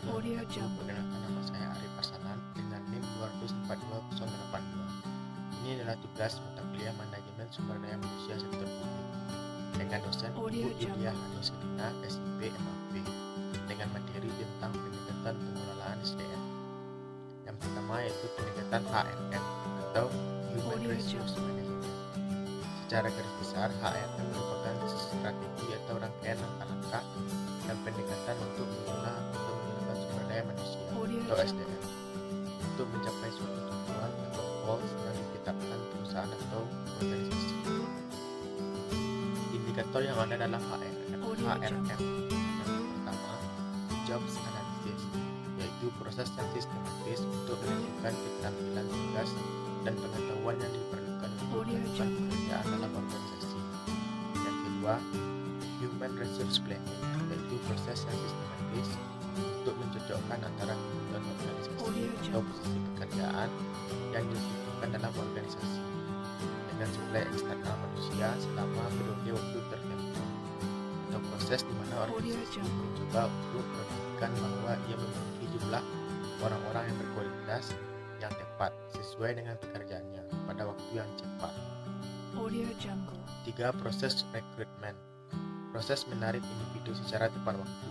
wabarakatuh. Perkenalkan, nama saya Arif Arsalan dengan NIM 2420882. Ini adalah tugas mata kuliah Manajemen Sumber Daya Manusia Sektor Publik dengan dosen Ibu Yulia Hanuselina, SIP, MAP, dengan materi tentang pendekatan pengelolaan SDM. Yang pertama yaitu pendekatan HRM atau Human Resource Management. Secara garis besar, HRM merupakan strategi atau rangkaian langkah-langkah dan pendekatan untuk mengelola atau menggunakan sumber daya manusia atau SDM untuk mencapai suatu tujuan atau goals yang ditetapkan perusahaan atau organisasi. Indikator yang ada dalam HRM yang pertama, jobs analysis, yaitu proses yang sistematis untuk menentukan keterampilan tugas dan pengetahuan yang diperlukan untuk melakukan pekerjaan dalam organisasi. Yang kedua, human resource planning, yaitu proses yang sistematis untuk mencocokkan antara kebutuhan organisasi atau posisi pekerjaan yang dibutuhkan dalam organisasi dengan suplai eksternal manusia selama periode waktu tertentu, atau proses di mana organisasi mencoba untuk memastikan bahwa ia memiliki jumlah orang-orang yang berkualitas yang tepat sesuai dengan pekerjaannya pada waktu yang cepat. 3. Proses rekrutmen, proses menarik individu secara tepat waktu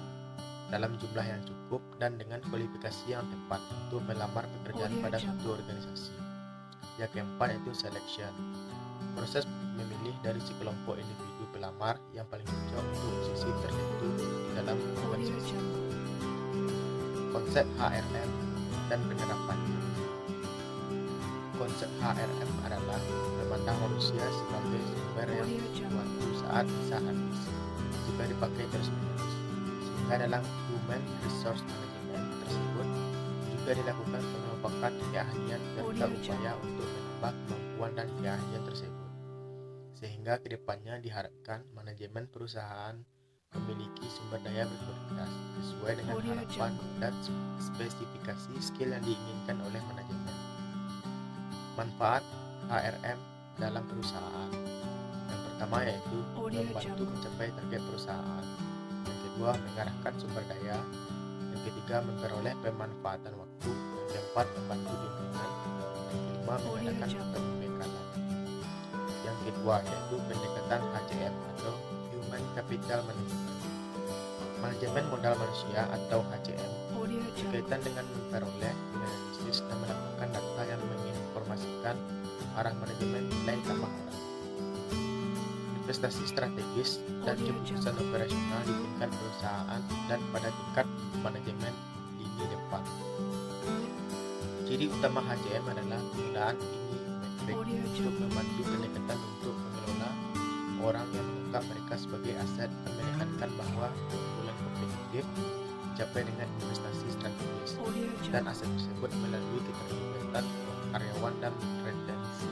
dalam jumlah yang cukup dan dengan kualifikasi yang tepat untuk melamar pekerjaan pada suatu organisasi. Yang keempat yaitu selection, proses memilih dari sekelompok individu pelamar yang paling cocok untuk posisi tertentu di dalam organisasi. Konsep HRM dan penerapannya. Konsep HRM adalah memandang manusia sebagai sumber yang suatu saat bisa habis jika dipakai terus-menerus, sehingga dalam Human Resource Management tersebut juga dilakukan pengembangan keahlian serta upaya untuk menambah kemampuan dan keahlian tersebut, sehingga kedepannya diharapkan manajemen perusahaan memiliki sumber daya berkualitas sesuai dengan harapan dan spesifikasi skill yang diinginkan oleh manajemen. Manfaat HRM dalam perusahaan. Yang pertama yaitu membantu mencapai target perusahaan. Yang kedua, mengarahkan sumber daya. Yang ketiga, memperoleh pemanfaatan waktu. Yang keempat, membantu bimbingan. Yang kelima, mengadakan pembekalan. Yang kedua yaitu pendekatan HCM atau Human Capital Management. Manajemen modal manusia atau HCM berkaitan dengan memperoleh, menganalisis dan melakukan data yang menginformasikan arah manajemen nilai tambah orang, investasi strategis dan keputusan operasional di tingkat perusahaan dan pada tingkat manajemen lini depan. Ciri utama HCM adalah penggunaan ini metrik untuk membantu pendekatan untuk mengelola orang yang menganggap mereka sebagai aset dan menekankan bahwa keunggulan kompetitif dicapai dengan investasi strategis dan aset tersebut melalui keterlibatan karyawan dan retensi,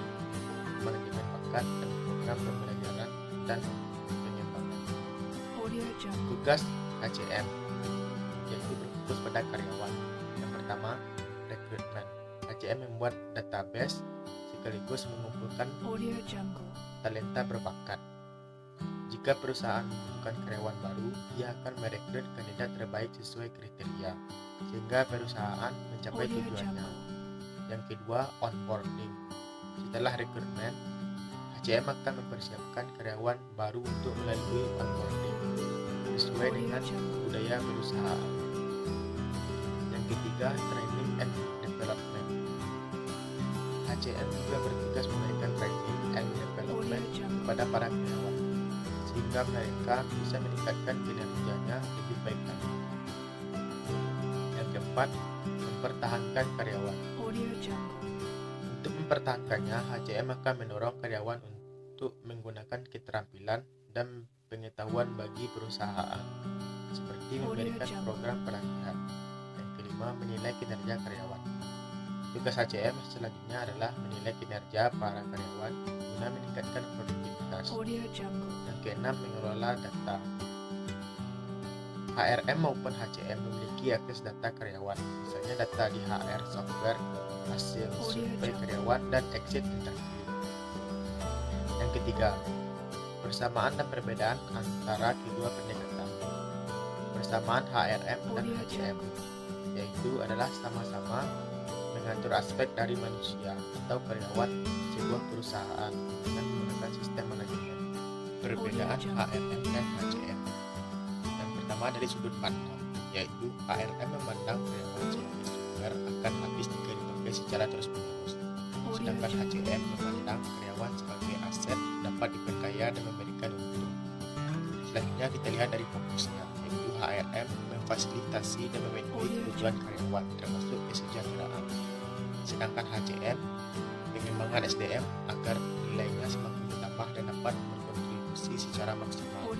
manajemen bakat dan program pembelajaran dan pengembangan. Tugas HCM yaitu berfokus pada karyawan. Yang pertama, rekrutmen. HCM membuat database sekaligus mengumpulkan talenta berbakat. Jika perusahaan membutuhkan karyawan baru, ia akan merekrut kandidat terbaik sesuai kriteria, sehingga perusahaan mencapai tujuannya. Yang kedua, onboarding. Setelah rekrutmen, HCM akan mempersiapkan karyawan baru untuk melalui onboarding sesuai dengan budaya perusahaan. Yang ketiga, training and development. HCM juga bertugas memberikan training and development kepada para karyawan sehingga mereka bisa meningkatkan kinerjanya lebih baik lagi. Yang keempat, mempertahankan karyawan. Untuk mempertahankannya, HCM akan mendorong karyawan untuk menggunakan keterampilan dan pengetahuan bagi perusahaan, seperti memberikan program pelatihan. Yang kelima, menilai kinerja karyawan. Tugas HCM selanjutnya adalah menilai kinerja para karyawan guna meningkatkan produktivitas. Yang keenam, mengelola data. HRM maupun HCM memiliki akses data karyawan, misalnya data di HR software, hasil survei karyawan, dan exit interview. Yang ketiga, persamaan dan perbedaan antara kedua pendekatan. Persamaan HRM dan HCM yaitu adalah sama-sama mengatur aspek dari manusia atau karyawan sebuah perusahaan dengan menggunakan sistem manajemen. Perbedaan HRM dan HCM. Yang pertama dari sudut pandang, yaitu HRM memandang karyawan sebagai sumber akan habis jika dipakai secara terus-menerus, sedangkan HCM memandang karyawan sebagai aset dapat diperkaya dan memberikan untung. Selanjutnya kita lihat dari fokusnya, yaitu HRM memfasilitasi dan memenuhi kebutuhan karyawan termasuk kesejahteraan, sedangkan HCM pengembangan SDM agar nilainya semakin bertambah dan dapat berkontribusi secara maksimal.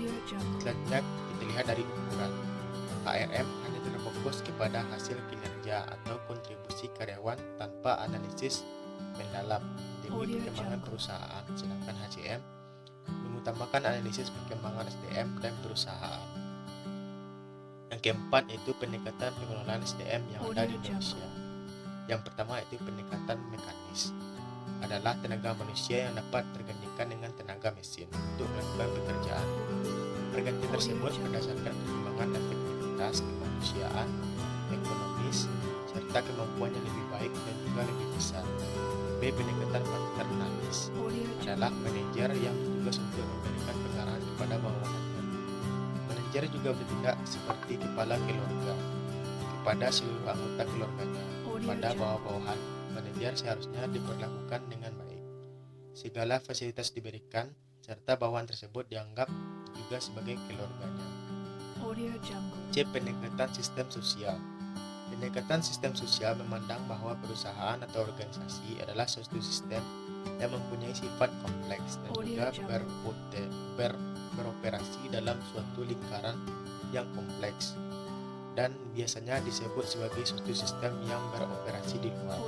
Selanjutnya kita lihat dari ukuran. HRM hanya terfokus kepada hasil kinerja atau kontribusi karyawan tanpa analisis mendalam demi perkembangan perusahaan, sedangkan HCM mengutamakan analisis perkembangan SDM dan perusahaan. Yang keempat yaitu pendekatan pengelolaan SDM yang ada di Indonesia. Yang pertama yaitu pendekatan mekanis, adalah tenaga manusia yang dapat tergantikan dengan tenaga mesin untuk melakukan pekerjaan. Pergantian tersebut berdasarkan perkembangan efektivitas kemanusiaan, ekonomis, serta kemampuan yang lebih baik dan juga lebih besar. B. Pendekatan paternalis, adalah manajer yang bertugas untuk memberikan pengarahan kepada bawahannya. Manajer juga bertindak seperti kepala keluarga kepada seluruh anggota keluarganya. Pada bawah-bawahan, manajer seharusnya diperlakukan dengan baik. Segala fasilitas diberikan, serta bawahan tersebut dianggap juga sebagai keluarganya. C. Pendekatan sistem sosial. Pendekatan sistem sosial memandang bahwa perusahaan atau organisasi adalah suatu sistem yang mempunyai sifat kompleks dan juga beroperasi dalam suatu lingkaran yang kompleks, dan biasanya disebut sebagai suatu sistem yang beroperasi di luar.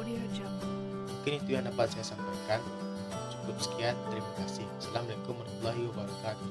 Mungkin itu yang dapat saya sampaikan. Cukup sekian, terima kasih. Assalamualaikum warahmatullahi wabarakatuh.